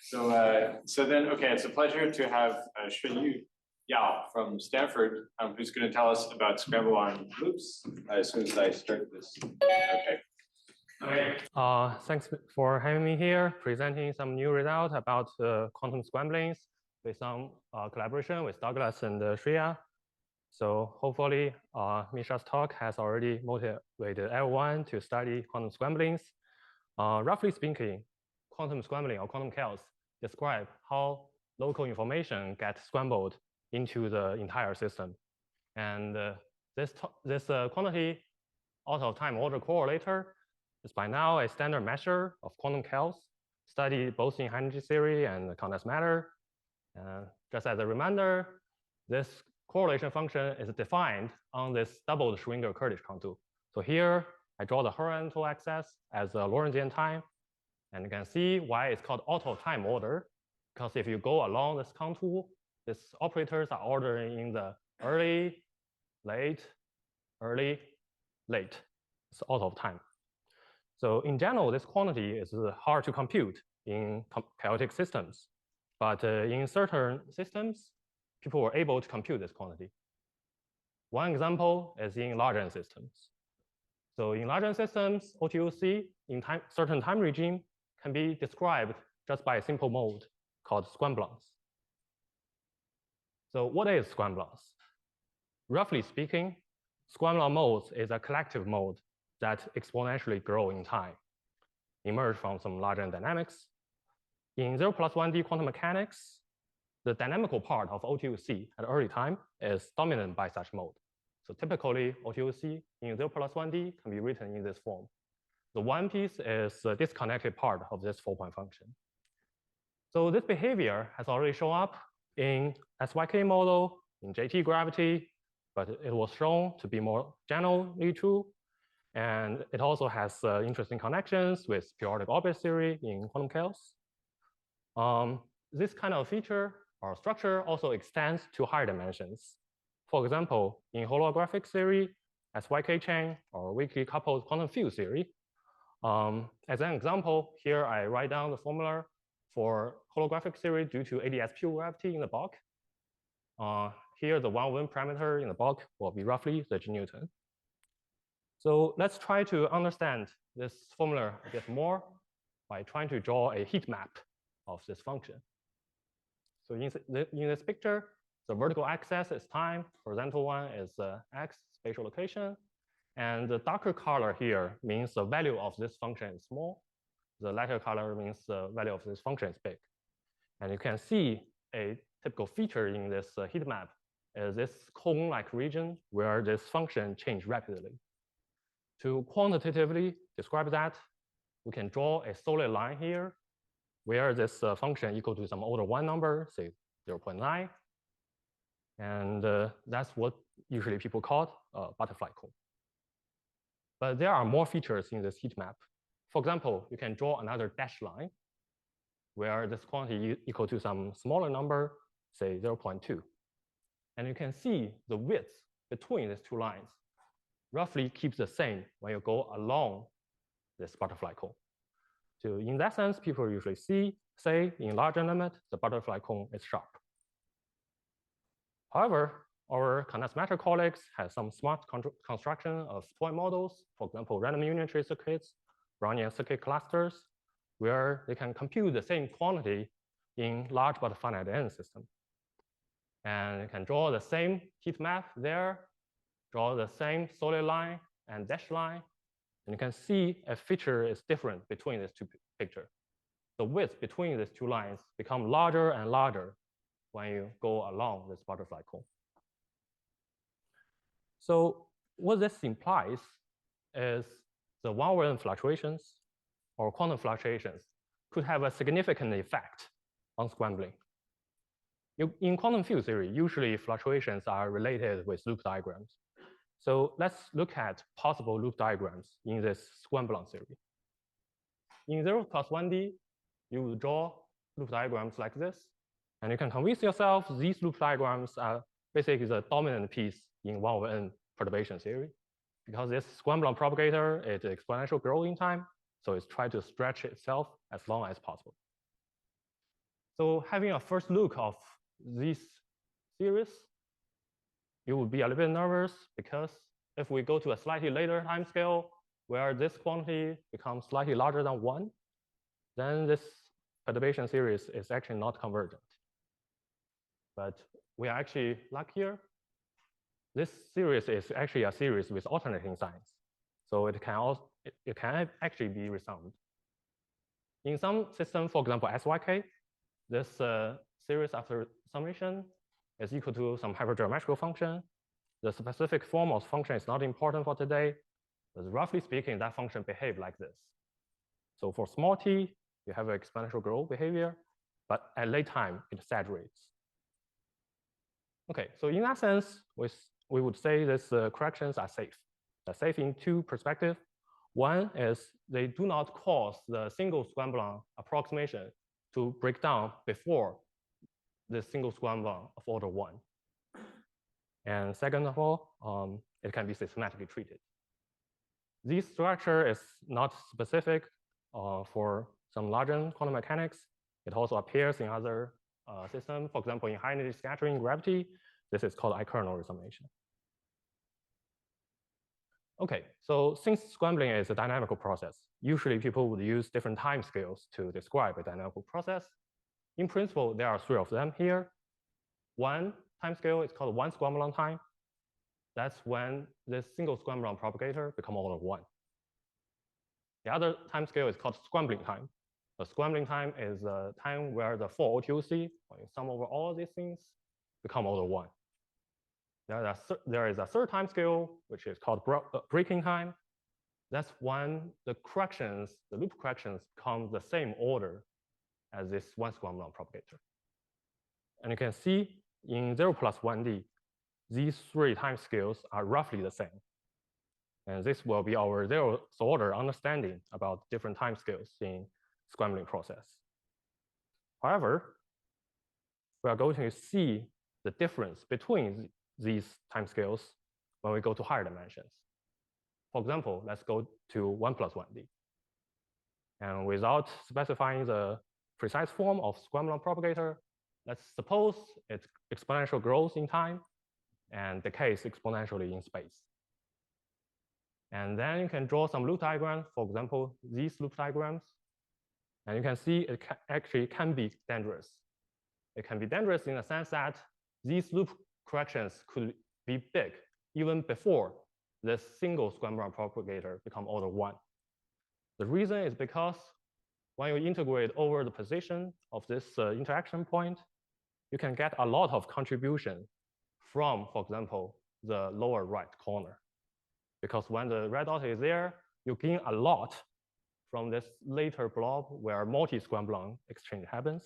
So then, okay, it's a pleasure to have Shunyu Yao from Stanford, who's going to tell us about scramble-on loops as soon as I start this. Okay. Thanks for having me here, presenting some new results about quantum scramblings with some collaboration with Douglas and Shreya. So hopefully, Misha's talk has already motivated everyone to study quantum scramblings. Roughly speaking, quantum scrambling or quantum chaos describe how local information gets scrambled into the entire system. And this quantity out of time order correlator is by now a standard measure of quantum chaos, studied both in high energy theory and condensed matter. Just as a reminder, this correlation function is defined on this doubled Schrödinger-Kurdish contour. So here, I draw the horizontal axis as a Lorentzian time. And you can see why it's called auto time order, because if you go along this contour, these operators are ordering in the early, late, early, late. It's auto time. So in general, this quantity is hard to compute in chaotic systems. But in certain systems, people were able to compute this quantity. One example is in large systems. So in large systems, OTOC in certain time regime can be described just by a simple mode called scramblons. So what is scramblons? Roughly speaking, scramblon modes is a collective mode that exponentially grow in time, emerge from some larger dynamics. In 0+1D quantum mechanics, the dynamical part of OTOC at early time is dominant by such mode. So typically, OTOC in 0+1D can be written in this form. The one piece is the disconnected part of this 4-point function. So this behavior has already shown up in SYK model, in JT gravity, but it was shown to be more generally true. And it also has interesting connections with periodic orbit theory in quantum chaos. This kind of feature or structure also extends to higher dimensions. For example, in holographic theory, SYK chain or weakly coupled quantum field theory. As an example, here I write down the formula for holographic theory due to ADS pure gravity in the bulk. Here, the one parameter in the bulk will be roughly the G Newton. So let's try to understand this formula a bit more by trying to draw a heat map of this function. So in this picture, the vertical axis is time, horizontal one is x, spatial location. And the darker color here means the value of this function is small. The lighter color means the value of this function is big. And you can see a typical feature in this heat map is this cone-like region where this function changes rapidly. To quantitatively describe that, we can draw a solid line here where this function equal to some order 1 number, say 0.9. And that's what usually people call a butterfly cone. But there are more features in this heat map. For example, you can draw another dashed line where this quantity equal to some smaller number, say 0.2. And you can see the width between these two lines roughly keeps the same when you go along this butterfly cone. So in that sense, people usually say in larger limit, the butterfly cone is sharp. However, our condensed matter colleagues have some smart construction of toy models, for example, random unitary circuits, Brownian circuit clusters, where they can compute the same quantity in large but finite n system. And you can draw the same heat map there, draw the same solid line and dashed line, and you can see a feature is different between these two pictures. The width between these two lines become larger and larger when you go along this butterfly cone. So what this implies is the one-way fluctuations or quantum fluctuations could have a significant effect on scrambling. In quantum field theory, usually fluctuations are related with loop diagrams. So let's look at possible loop diagrams in this scramblon theory. In 0+1D, you will draw loop diagrams like this. And you can convince yourself these loop diagrams are basically the dominant piece in 1/n perturbation theory. Because this scramblon propagator is exponential growing time, so it's trying to stretch itself as long as possible. So having a first look of this series, you would be a little bit nervous because if we go to a slightly later time scale where this quantity becomes slightly larger than 1, then this perturbation series is actually not convergent. But we are actually luckier. This series is actually a series with alternating signs. So it can actually be resound. In some systems, for example, SYK, this series after summation is equal to some hypergeometrical function. The specific form of function is not important for today, but roughly speaking, that function behaves like this. So for small t, you have an exponential growth behavior, but at late time, it saturates. Okay, so in that sense, we would say these corrections are safe. They're safe in 2 perspectives. One is they do not cause the single scramblon approximation to break down before the single scramblon of order 1. And second of all, it can be systematically treated. This structure is not specific for some larger quantum mechanics. It also appears in other systems. For example, in high energy scattering gravity, this is called icernal resummation. Okay, so since scrambling is a dynamical process, usually people would use different time scales to describe a dynamical process. In principle, there are 3 of them here. One time scale is called 1 scramblon time. That's when this single scramblon propagator becomes order 1. The other time scale is called scrambling time. The scrambling time is the time where the 4 OTOC, when you sum over all these things, become order 1. There is a third time scale, which is called breaking time. That's when the corrections, the loop corrections, become the same order as this 1 scramblon propagator. And you can see in 0 plus 1D, these 3 time scales are roughly the same. And this will be our 0th order understanding about different time scales in scrambling process. However, we are going to see the difference between these time scales when we go to higher dimensions. For example, let's go to 1 plus 1D. And without specifying the precise form of scramblon propagator, let's suppose it exponential grows in time and decays exponentially in space. And then you can draw some loop diagrams, for example, these loop diagrams. And you can see it actually can be dangerous. It can be dangerous in the sense that these loop corrections could be big even before this single scramblon propagator become order 1. The reason is because when you integrate over the position of this interaction point, you can get a lot of contribution from, for example, the lower right corner. Because when the red dot is there, you gain a lot from this later blob where multi-scramblon exchange happens,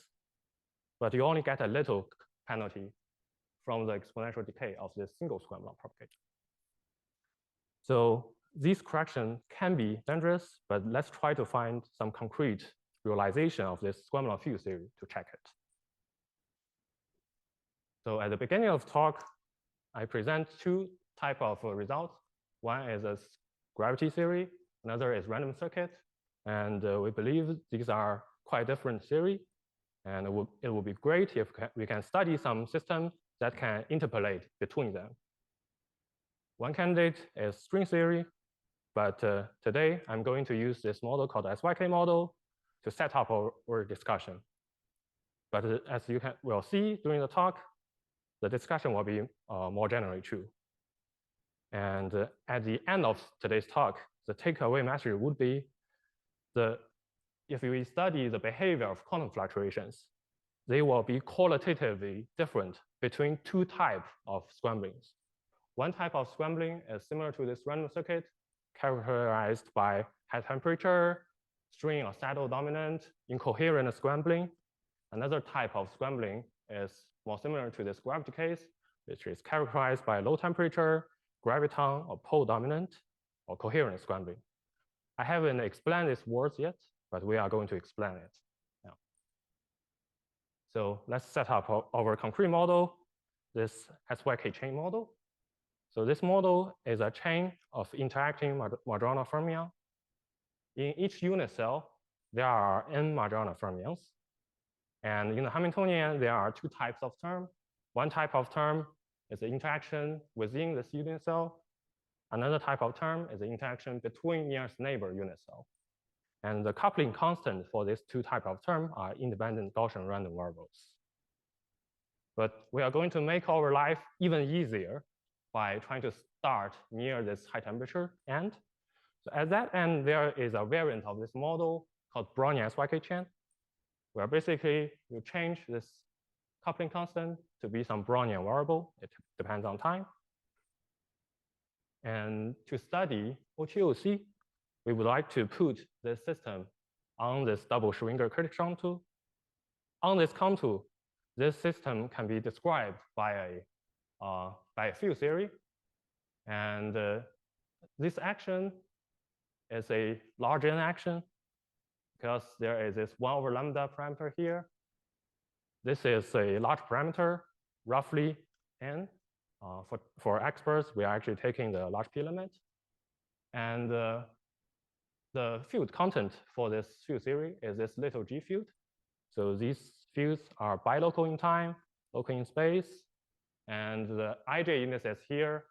but you only get a little penalty from the exponential decay of this single scramblon propagator. So these corrections can be dangerous, but let's try to find some concrete realization of this scramblon field theory to check it. So at the beginning of the talk, I present 2 types of results. One is a gravity theory, another is random circuit. And we believe these are quite different theory. And it would be great if we can study some system that can interpolate between them. One candidate is string theory, but today I'm going to use this model called the SYK model to set up our discussion. But as you will see during the talk, the discussion will be more generally true. And at the end of today's talk, the takeaway message would be if we study the behavior of quantum fluctuations, they will be qualitatively different between 2 types of scramblings. One type of scrambling is similar to this random circuit, characterized by high temperature, string or saddle dominant, incoherent scrambling. Another type of scrambling is more similar to this gravity case, which is characterized by low temperature, graviton or pole dominant, or coherent scrambling. I haven't explained these words yet, but we are going to explain it now. So let's set up our concrete model, this SYK chain model. So this model is a chain of interacting Majorana fermions. In each unit cell, there are n Majorana fermions. And in the Hamiltonian, there are two types of term. One type of term is the interaction within the unit cell. Another type of term is the interaction between nearest neighbor unit cell. And the coupling constant for these two types of term are independent Gaussian random variables. But we are going to make our life even easier by trying to start near this high temperature end. So at that end, there is a variant of this model called Brownian SYK chain, where basically you change this coupling constant to be some Brownian variable. It depends on time. And to study OTOC, we would like to put this system on this double Schwinger critic contour. On this contour, this system can be described by a field theory. And this action is a large n action because there is this 1 over lambda parameter here. This is a large parameter, roughly n. For experts, we are actually taking the large p limit. And the field content for this field theory is this little g field. So these fields are bilocal in time, local in space, and the ij indices here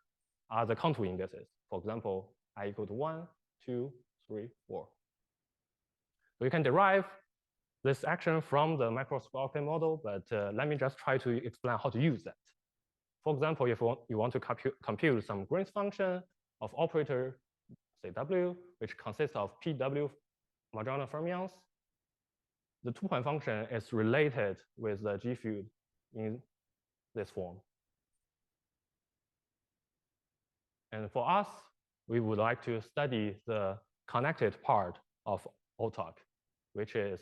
are the contour indices. For example, I equal to 1, 2, 3, 4. So you can derive this action from the microscopic model, but let me just try to explain how to use that. For example, if you want to compute some Green's function of operator, say W, which consists of PW Majorana fermions, the two-point function is related with the G field in this form. And for us, we would like to study the connected part of OTOC, which is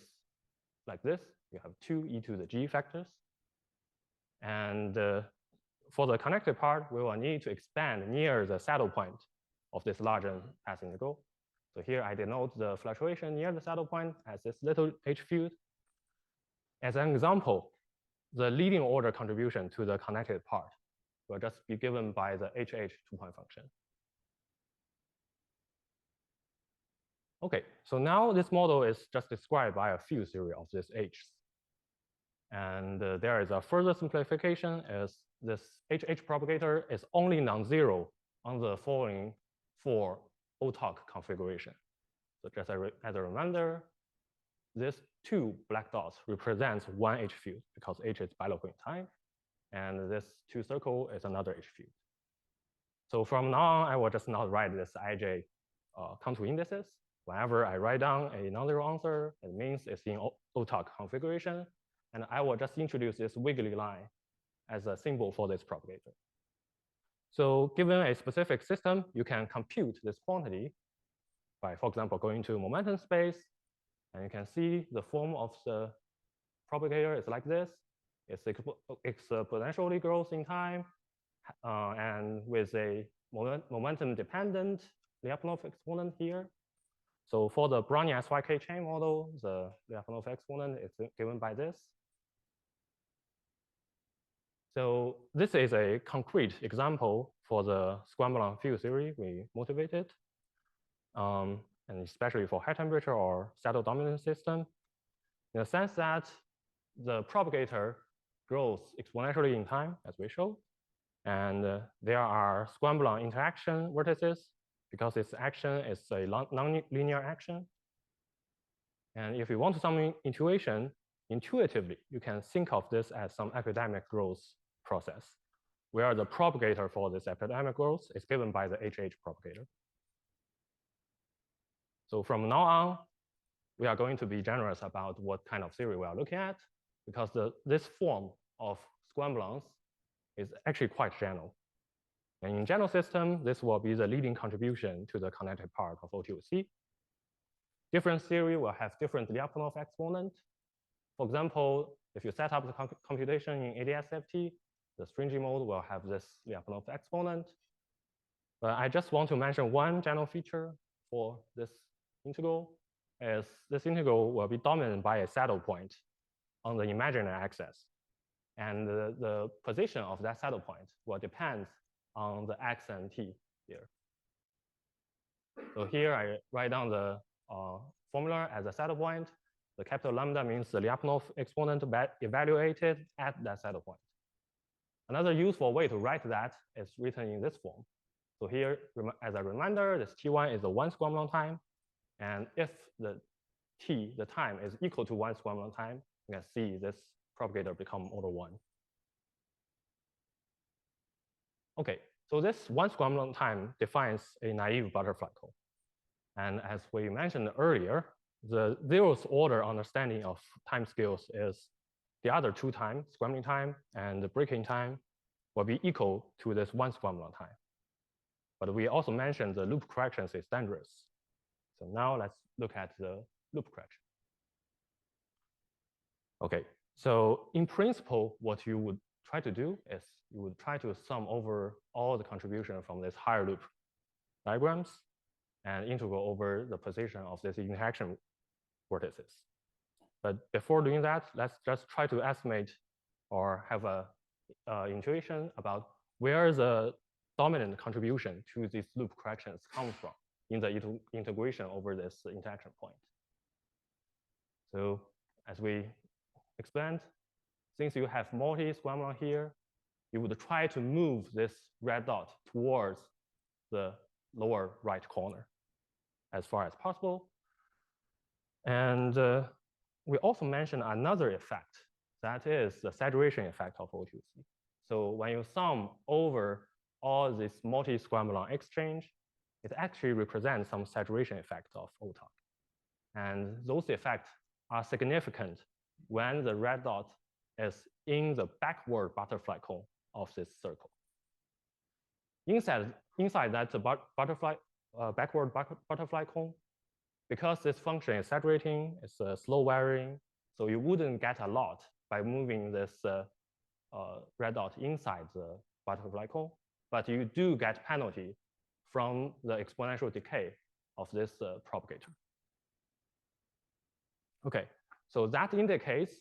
like this. You have 2 e to the g factors. And for the connected part, we will need to expand near the saddle point of this large n path integral. So here I denote the fluctuation near the saddle point as this little h field. As an example, the leading order contribution to the connected part will just be given by the HH two-point function. Okay, so now this model is just described by a field theory of this H's. And there is a further simplification as this HH propagator is only non-zero on the following 4 OTOC configuration. So just as a reminder, this 2 black dots represents 1 H field because H is bilocal in time. And this 2 circle is another H field. So from now on, I will just not write this IJ contour indices. Whenever I write down a non-zero answer, it means it's in OTOC configuration. And I will just introduce this wiggly line as a symbol for this propagator. So given a specific system, you can compute this quantity by, for example, going to momentum space. And you can see the form of the propagator is like this. It's exponentially grows in time and with a momentum-dependent Lyapunov exponent here. So for the Brownian SYK chain model, the Lyapunov exponent is given by this. So this is a concrete example for the scramblon field theory we motivated, and especially for high temperature or saddle dominant system, in the sense that the propagator grows exponentially in time, as we showed, and there are scramblon interaction vertices because its action is a non-linear action. And if you want some intuition, intuitively, you can think of this as some epidemic growth process, where the propagator for this epidemic growth is given by the HH propagator. So from now on, we are going to be generous about what kind of theory we are looking at, because this form of scramblons is actually quite general. And in general system, this will be the leading contribution to the connected part of OTOC. Different theory will have different Lyapunov exponent. For example, if you set up the computation in ADS-FT, the stringy mode will have this Lyapunov exponent. But I just want to mention one general feature for this integral is this integral will be dominated by a saddle point on the imaginary axis. And the position of that saddle point will depend on the x and t here. So here I write down the formula as a saddle point. The capital lambda means the Lyapunov exponent evaluated at that saddle point. Another useful way to write that is written in this form. So here, as a reminder, this T1 is the 1 scramblon time. And if the time is equal to 1 scramblon time, you can see this propagator become order 1. Okay, so this 1 scramblon time defines a naive butterfly cone. And as we mentioned earlier, the 0th order understanding of time scales is the other 2 times, scrambling time and the breaking time, will be equal to this 1 scramblon time. But we also mentioned the loop corrections is dangerous. So now let's look at the loop correction. Okay, so in principle, what you would try to do is you would try to sum over all the contribution from this higher loop diagrams and integral over the position of this interaction vortices. But before doing that, let's just try to estimate or have a intuition about where the dominant contribution to these loop corrections comes from in the integration over this interaction point. So as we explained, since you have multi-scramblon here, you would try to move this red dot towards the lower right corner as far as possible. And we also mentioned another effect, that is the saturation effect of OTOC. So when you sum over all this multi-scramblon exchange, it actually represents some saturation effect of OTOC. And those effects are significant when the red dot is in the backward butterfly cone of this circle. Inside that backward butterfly cone, because this function is saturating, it's slow varying, so you wouldn't get a lot by moving this red dot inside the butterfly cone, but you do get penalty from the exponential decay of this propagator. Okay, so that indicates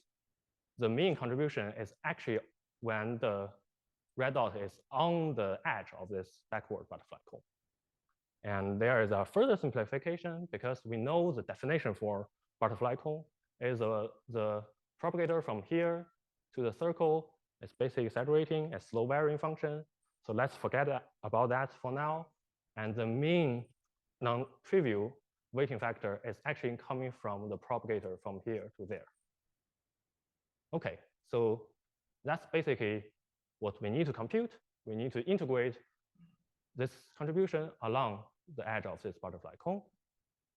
the mean contribution is actually when the red dot is on the edge of this backward butterfly cone. And there is a further simplification because we know the definition for butterfly cone is the propagator from here to the circle is basically saturating a slow varying function. So let's forget about that for now. And the mean non-trivial weighting factor is actually coming from the propagator from here to there. Okay, so that's basically what we need to compute. We need to integrate this contribution along the edge of this butterfly cone.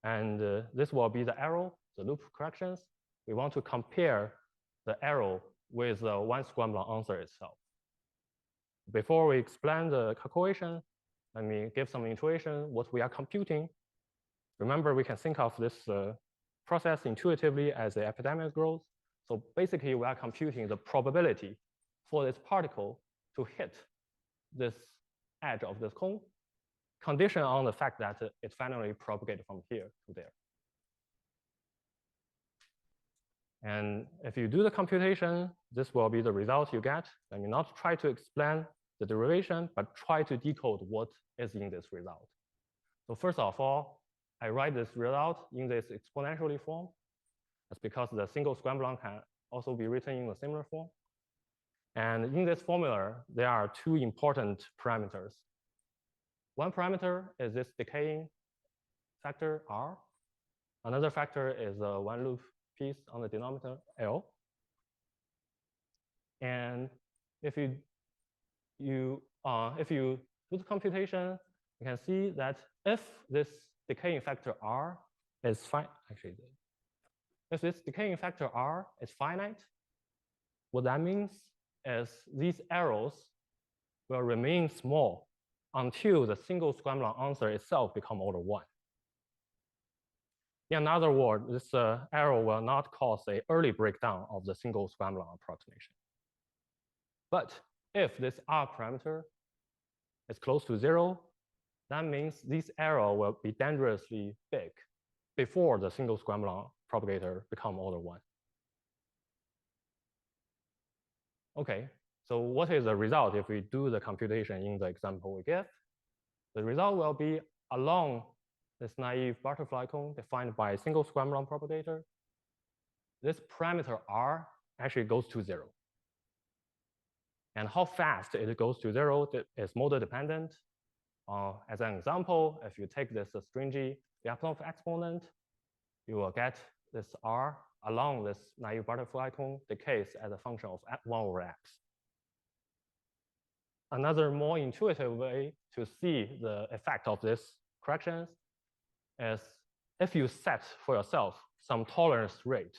And this will be the arrow, the loop corrections. We want to compare the arrow with the 1 scramblon answer itself. Before we explain the calculation, let me give some intuition what we are computing. Remember, we can think of this process intuitively as the epidemic growth. So basically, we are computing the probability for this particle to hit this edge of this cone, conditioned on the fact that it finally propagated from here to there. And if you do the computation, this will be the result you get. Let me not try to explain the derivation, but try to decode what is in this result. So first of all, I write this result in this exponentially form. That's because the single scramblon can also be written in a similar form. And in this formula, there are 2 important parameters. One parameter is this decaying factor R. Another factor is the 1 loop piece on the denominator L. And if you do the computation, you can see that if this decaying factor R is if this decaying factor R is finite, what that means is these arrows will remain small until the single scramblon answer itself becomes order 1. In other words, this arrow will not cause an early breakdown of the single scramblon approximation. But if this R parameter is close to 0, that means this arrow will be dangerously big before the single scramblon propagator becomes order 1. Okay, so what is the result if we do the computation in the example we give? The result will be along this naive butterfly cone defined by a single scramblon propagator. this parameter R actually goes to 0. And how fast it goes to 0 is model dependent. As an example, if you take this stringy Lyapunov exponent, you will get this R along this naive butterfly cone decays as a function of 1/x. Another more intuitive way to see the effect of this corrections is if you set for yourself some tolerance rate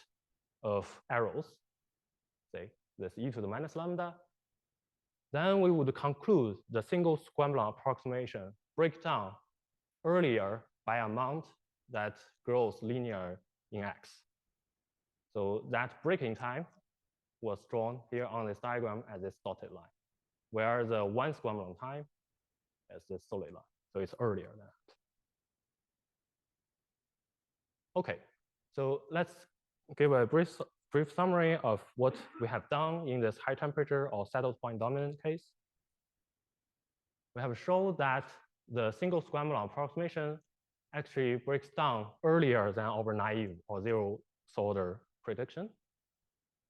of errors, say this e to the minus lambda, then we would conclude the single scramblon approximation break down earlier by amount that grows linear in X. So that breaking time was drawn here on this diagram as this dotted line, where the one scramblon time is this solid line. So it's earlier than that. Okay, so let's give a brief summary of what we have done in this high temperature or settled point dominant case. We have shown that the single scramblon approximation actually breaks down earlier than our naive or zero order prediction,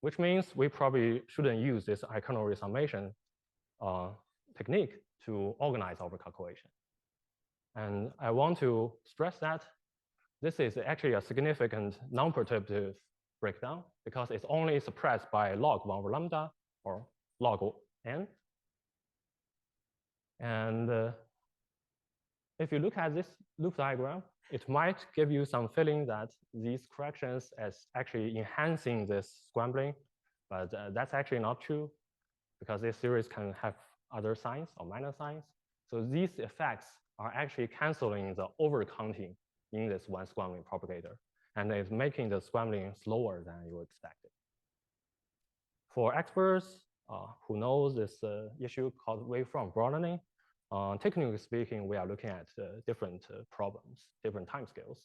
which means we probably shouldn't use this kernel resummation technique to organize our calculation. And I want to stress that this is actually a significant non-perturbative breakdown because it's only suppressed by log 1 over lambda or log n. And if you look at this loop diagram, it might give you some feeling that these corrections is actually enhancing this scrambling, but that's actually not true because this series can have other signs or minus signs. So these effects are actually canceling the overcounting in this one scrambling propagator, and it's making the scrambling slower than you expected. For experts who know this issue called wavefront broadening, technically speaking, we are looking at different problems, different timescales.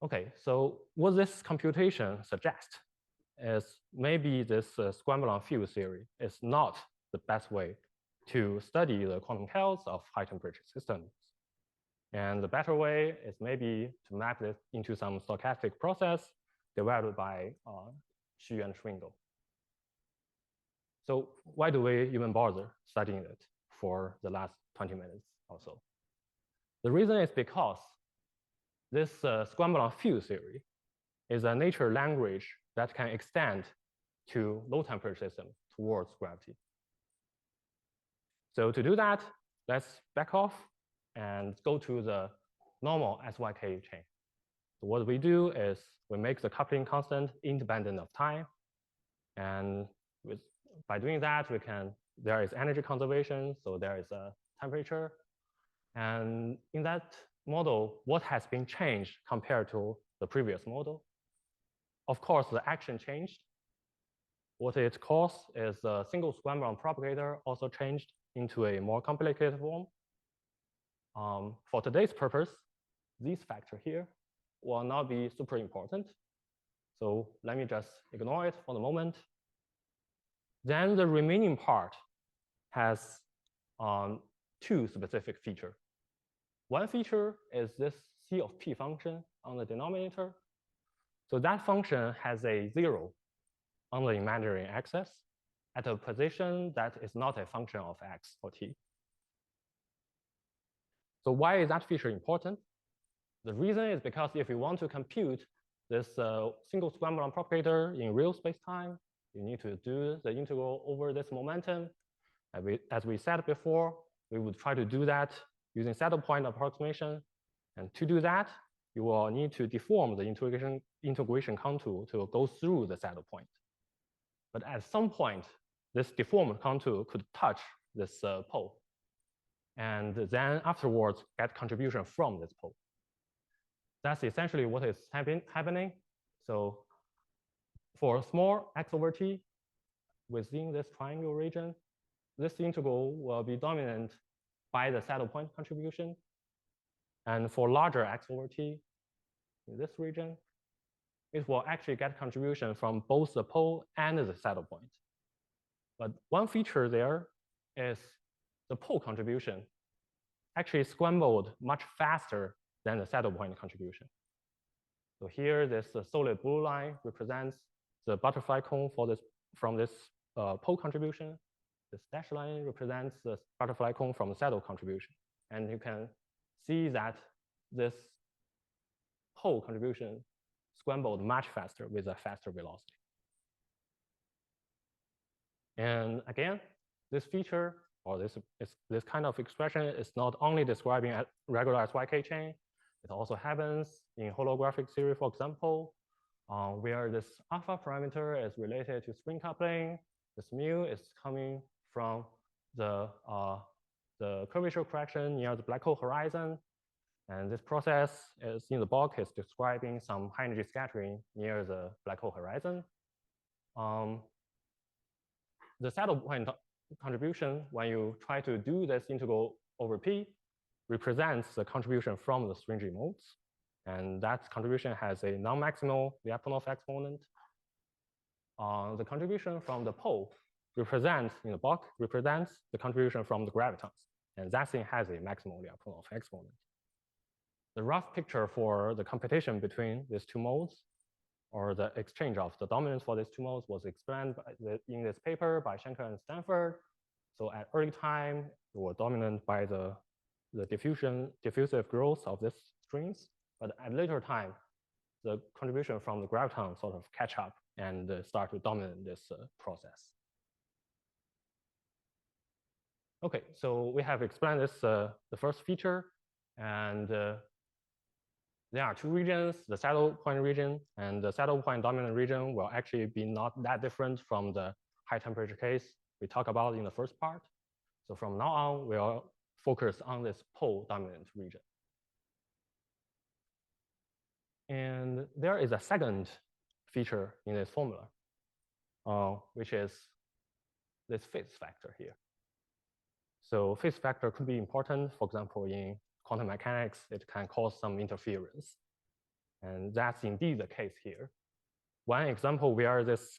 Okay, so what this computation suggests is maybe this scramblon field theory is not the best way to study the quantum chaos of high temperature systems. And the better way is maybe to map this into some stochastic process developed by Xu and Schwingel. So why do we even bother studying it for the last 20 minutes or so? The reason is because this scramblon field theory is a nature language that can extend to low temperature systems towards gravity. So to do that, let's back off and go to the normal SYK chain. So what we do is we make the coupling constant independent of time. And by doing that, there is energy conservation, so there is a temperature. And in that model, what has been changed compared to the previous model? Of course, the action changed. What it caused is the single scramblon propagator also changed into a more complicated form. For today's purpose, this factor here will not be super important. So let me just ignore it for the moment. Then the remaining part has two specific features. One feature is this C of P function on the denominator. So that function has a 0 on the imaginary axis at a position that is not a function of x or t. So why is that feature important? The reason is because if you want to compute this single scramblon propagator in real space-time, you need to do the integral over this momentum. As we said before, we would try to do that using saddle point approximation. And to do that, you will need to deform the integration contour to go through the saddle point. But at some point, this deformed contour could touch this pole. And then afterwards, get contribution from this pole. That's essentially what is happening. So for a small x over t within this triangle region, this integral will be dominant by the saddle point contribution. And for larger x over t in this region, it will actually get contribution from both the pole and the saddle point. But one feature there is the pole contribution actually scrambled much faster than the saddle point contribution. So here, this solid blue line represents the butterfly cone for this from this pole contribution. This dashed line represents the butterfly cone from the saddle contribution. And you can see that this pole contribution scrambled much faster with a faster velocity. And again, this feature or this kind of expression is not only describing a regular SYK chain, it also happens in holographic theory, for example, where this alpha parameter is related to spring coupling. This mu is coming from the curvature correction near the black hole horizon. And this process is in the bulk is describing some high energy scattering near the black hole horizon. The saddle point contribution, when you try to do this integral over P, represents the contribution from the stringy modes. And that contribution has a non-maximal Lyapunov exponent. The contribution from the pole represents, in the bulk, represents the contribution from the gravitons. And that thing has a maximal Lyapunov exponent. The rough picture for the competition between these two modes, or the exchange of the dominance for these two modes, was explained in this paper by Schenker and Stanford. So at early time, they were dominant by the diffusive growth of these strings. But at later time, the contribution from the graviton sort of catch up and start to dominate this process. Okay, so we have explained this, the first feature, and there are two regions, the saddle point region and the saddle point dominant region will actually be not that different from the high temperature case we talked about in the first part. So from now on, we'll focus on this pole dominant region. And there is a second feature in this formula, which is this phase factor here. So phase factor could be important. For example, in quantum mechanics, it can cause some interference. And that's indeed the case here. One example where this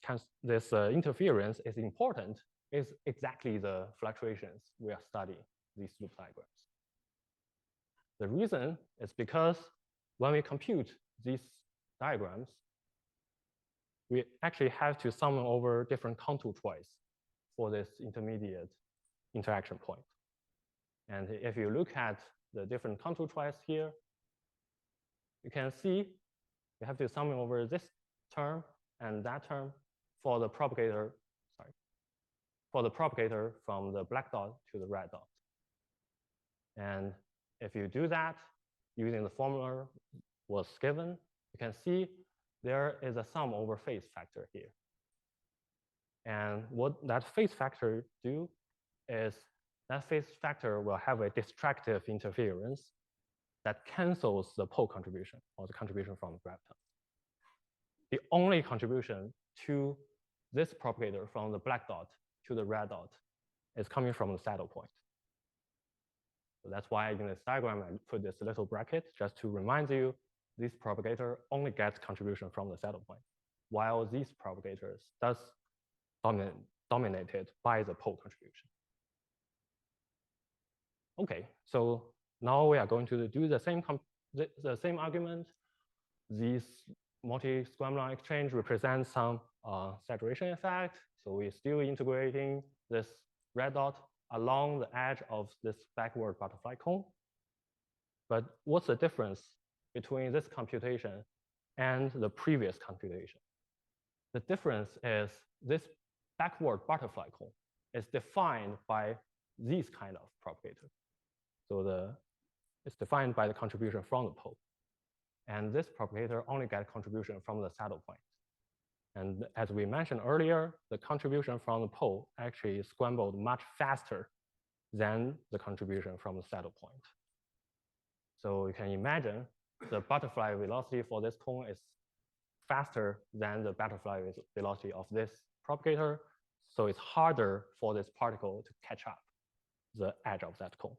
interference is important is exactly the fluctuations we are studying, these loop diagrams. The reason is because when we compute these diagrams, we actually have to sum over different contour twice for this intermediate interaction point. And if you look at the different contour twice here, you can see you have to sum over this term and that term for the propagator, from the black dot to the red dot. And if you do that using the formula was given, you can see there is a sum over phase factor here. And what that phase factor do is that phase factor will have a destructive interference that cancels the pole contribution or the contribution from the graviton. The only contribution to this propagator from the black dot to the red dot is coming from the saddle point. So that's why in this diagram, I put this little bracket just to remind you, this propagator only gets contribution from the saddle point, while these propagators does dominated by the pole contribution. Okay, so now we are going to do the same argument. This multi-scramblon exchange represents some saturation effect. So we're still integrating this red dot along the edge of this backward butterfly cone. But what's the difference between this computation and the previous computation? The difference is this backward butterfly cone is defined by these kind of propagator. So it's defined by the contribution from the pole. And this propagator only gets contribution from the saddle point. And as we mentioned earlier, the contribution from the pole actually is scrambled much faster than the contribution from the saddle point. So you can imagine the butterfly velocity for this cone is faster than the butterfly velocity of this propagator. So it's harder for this particle to catch up the edge of that cone.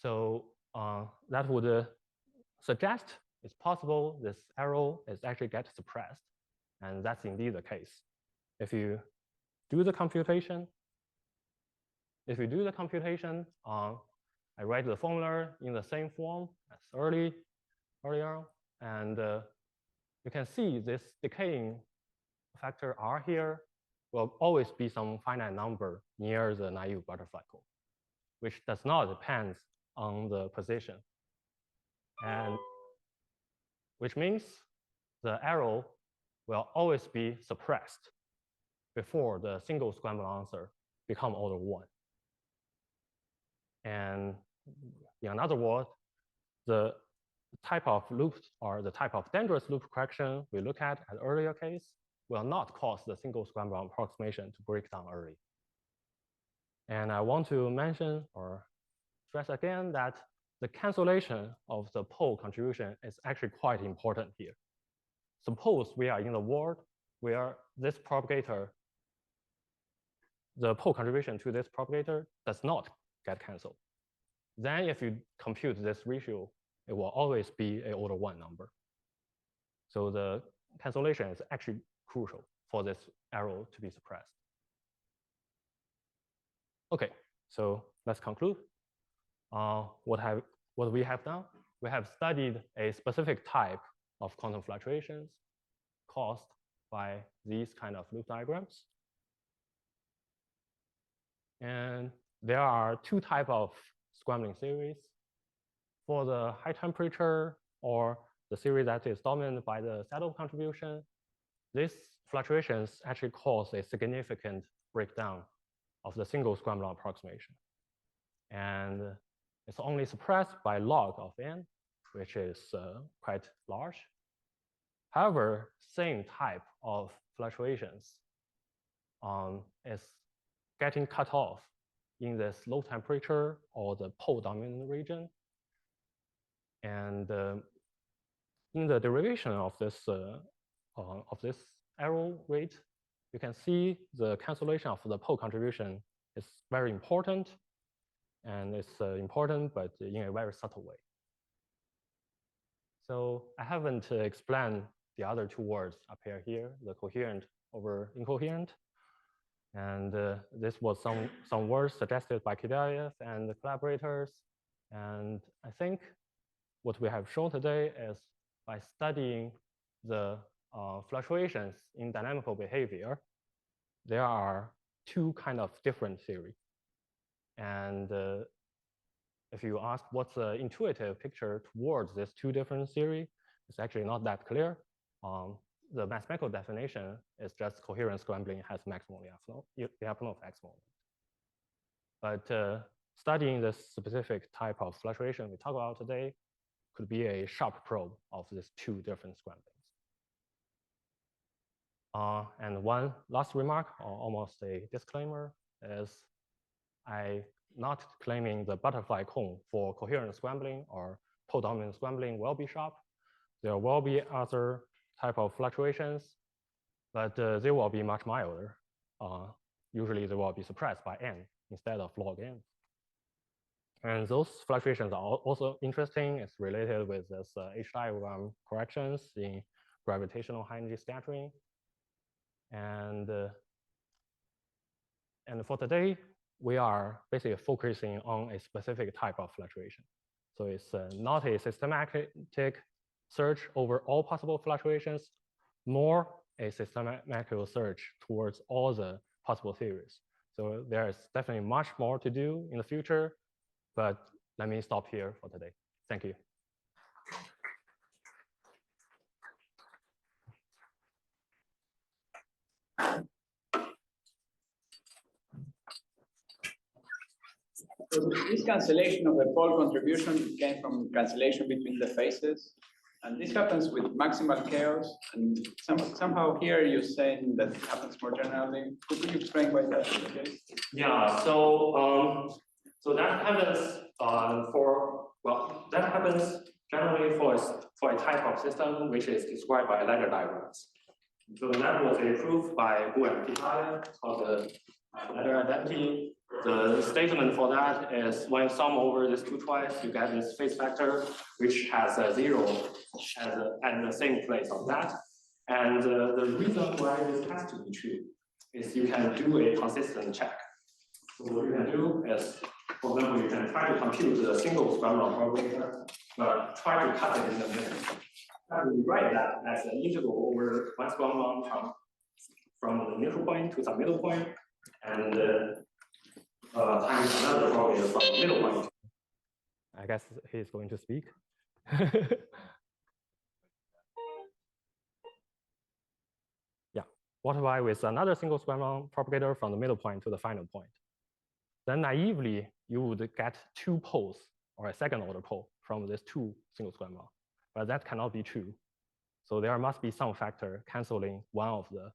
So that would suggest it's possible this arrow is actually get suppressed. And that's indeed the case. If you do the computation, I write the formula in the same form as earlier, and you can see this decaying factor R here will always be some finite number near the naive butterfly cone, which does not depend on the position. And which means the arrow will always be suppressed before the single scramble answer become order 1. And in another word, the type of loops or the type of dangerous loop correction we look at earlier case will not cause the single scramble approximation to break down early. And I want to mention or stress again that the cancellation of the pole contribution is actually quite important here. Suppose we are in the world where this propagator, the pole contribution to this propagator does not get canceled. Then if you compute this ratio, it will always be a order 1 number. So the cancellation is actually crucial for this arrow to be suppressed. Okay, so let's conclude. What we have done, we have studied a specific type of quantum fluctuations caused by these kind of loop diagrams. And there are 2 types of scrambling series. For the high temperature or the series that is dominated by the saddle contribution, these fluctuations actually cause a significant breakdown of the single scrambling approximation. And it's only suppressed by log of n, which is quite large. However, same type of fluctuations is getting cut off in this low temperature or the pole dominant region. And in the derivation of this arrow rate, you can see the cancellation of the pole contribution is very important. And it's important, but in a very subtle way. So I haven't explained the other 2 words up here, the coherent over incoherent. And this was some words suggested by Kedaev and the collaborators. And I think what we have shown today is by studying the fluctuations in dynamical behavior, there are 2 kind of different theories. And if you ask what's the intuitive picture towards these 2 different theories, it's actually not that clear. The mathematical definition is just coherent scrambling has maximal diagonal of x moment. But studying this specific type of fluctuation we talk about today could be a sharp probe of these 2 different scramblings. And one last remark, or almost a disclaimer, is I'm not claiming the butterfly cone for coherent scrambling or pole dominant scrambling will be sharp. There will be other type of fluctuations, but they will be much milder. Usually they will be suppressed by n instead of log n. And those fluctuations are also interesting. It's related with this H diagram corrections in gravitational high energy scattering. And for today, we are basically focusing on a specific type of fluctuation. So it's not a systematic search over all possible fluctuations, nor a systematic search towards all the possible theories. So there's definitely much more to do in the future, but let me stop here for today. Thank you. So this cancellation of the pole contribution came from cancellation between the phases. And this happens with maximal chaos. And somehow here you're saying that it happens more generally. Could you explain why that's the case? Yeah, so that happens that happens generally for a type of system which is described by ladder diagrams. So that was a proof by Wu and Kedaev called the ladder identity. The statement for that is when you sum over this 2 twice, you get this phase factor, which has a 0 at the same place of that. And the reason why this has to be true is you can do a consistent check. So what you can do is For example, you can try to compute the single scramblon correlator, but try to cut it in the middle. And we write that as an integral over one scramblon from the initial point to some middle point, and times another correlator from the middle point. I guess he's going to speak. Yeah, what about with another single scramblon propagator from the middle point to the final point? Then naively, you would get two poles or a second order pole from these two single scramblon, but that cannot be true. So there must be some factor canceling one of the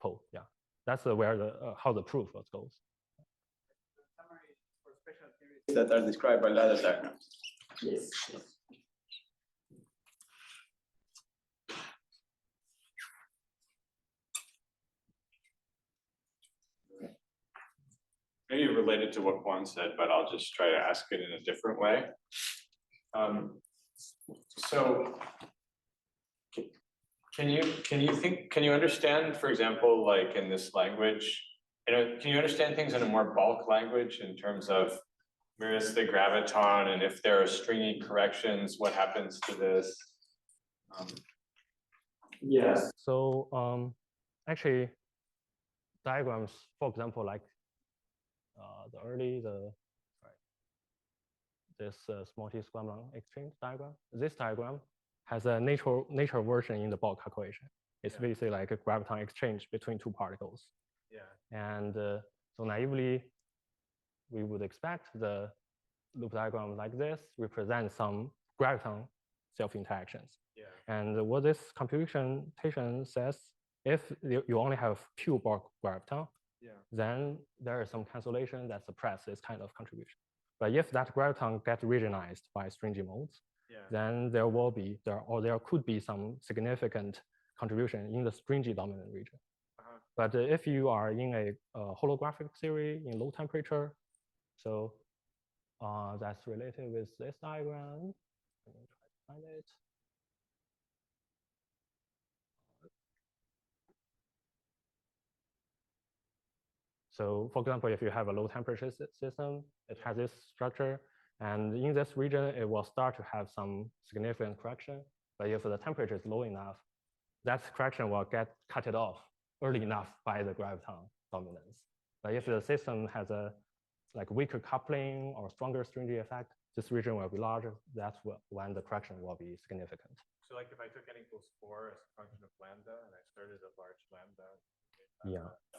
pole. Yeah, that's where the how the proof goes. The summary for special theories that are described by ladder diagrams. Yes. Maybe related to what Juan said, but I'll just try to ask it in a different way. So can you understand, for example, like in this language, can you understand things in a more bulk language in terms of where's the graviton, and if there are stringy corrections, what happens to this? Yes. So actually, diagrams, for example, like this scramblon-exchange diagram. This diagram has a nature version in the bulk calculation. It's basically like a graviton exchange between two particles. Yeah. And so naively, we would expect the loop diagram like this represent some graviton self-interactions. Yeah. And what this computation says, if you only have pure bulk graviton, then there is some cancellation that suppresses this kind of contribution. But if that graviton gets regionized by stringy modes, then there could be some significant contribution in the stringy dominant region. But if you are in a holographic theory in low temperature, so that's related with this diagram. Let me try to find it. So for example, if you have a low temperature system, it has this structure, and in this region, it will start to have some significant correction. But if the temperature is low enough, that correction will get cut off early enough by the graviton dominance. But if the system has a weaker coupling or stronger stringy effect, this region will be larger. That's when the correction will be significant. So like if I took n equals 4 as a function of lambda and I started at large lambda,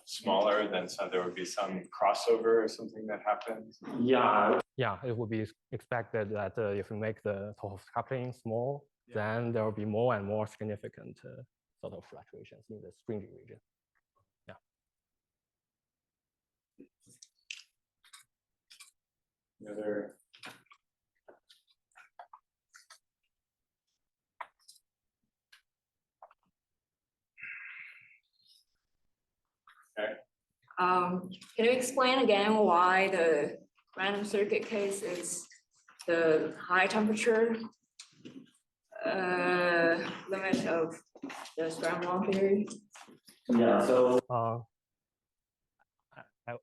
smaller, then there would be some crossover or something that happens. Yeah, it would be expected that if you make the total coupling small, then there will be more and more significant sort of fluctuations in the stringy region. Yeah. Another. Can you explain again why the random circuit case is the high temperature limit of the scramblon theory? Yeah, so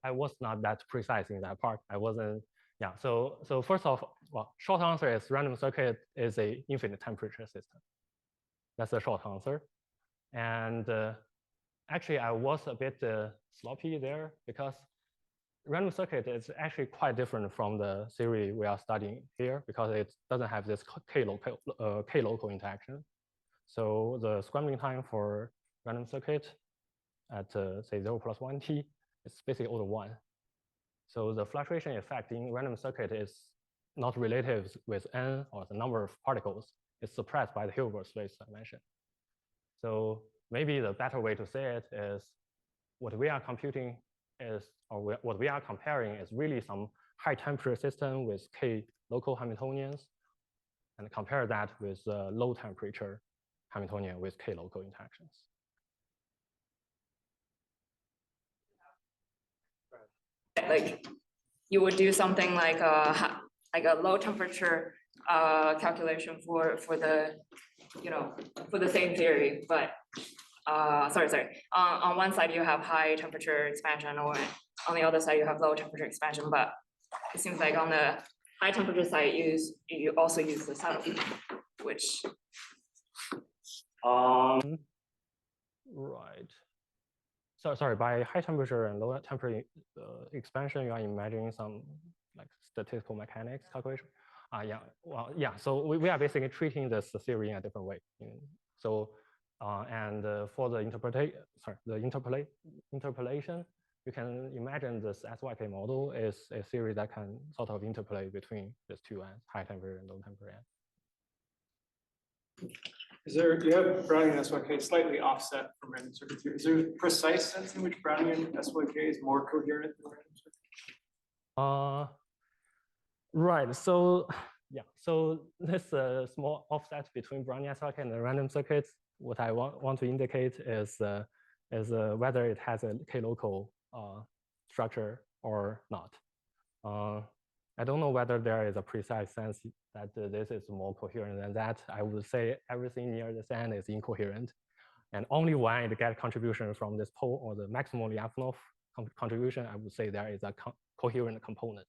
I was not that precise in that part. I wasn't, yeah. So first off, well, short answer is random circuit is a infinite temperature system. That's the short answer. And actually, I was a bit sloppy there because random circuit is actually quite different from the theory we are studying here because it doesn't have this k-local interaction. So the scrambling time for random circuit at say 0 + 1t is basically order 1. So the fluctuation effect in random circuit is not related with n or the number of particles. It's suppressed by the Hilbert space dimension. So maybe the better way to say it is what we are computing is, or what we are comparing is really some high temperature system with k local Hamiltonians, and compare that with low temperature Hamiltonian with k local interactions. Like you would do something like a low temperature calculation for the for the same theory, but on one side you have high temperature expansion, or on the other side you have low temperature expansion, but it seems like on the high temperature side, you also use the subtle, which. Right. So sorry, by high temperature and low temperature expansion, you are imagining some like statistical mechanics calculation. Yeah, well, yeah. So we are basically treating this theory in a different way. So for the interpolation, you can imagine this SYK model is a theory that can sort of interpolate between these two ends, high temperature and low temperature ends. Is there, you have Brownian SYK slightly offset from random circuit theory. Is there a precise sense in which Brownian SYK is more coherent than random circuit? Right. So yeah. So this small offset between Brownian SYK and the random circuits. What I want to indicate is whether it has a k-local structure or not. I don't know whether there is a precise sense that this is more coherent than that. I would say everything near this end is incoherent. And only when it gets contribution from this pole or the maximal Lyapunov contribution, I would say there is a coherent component.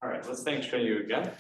All right, let's thank Shunyu again.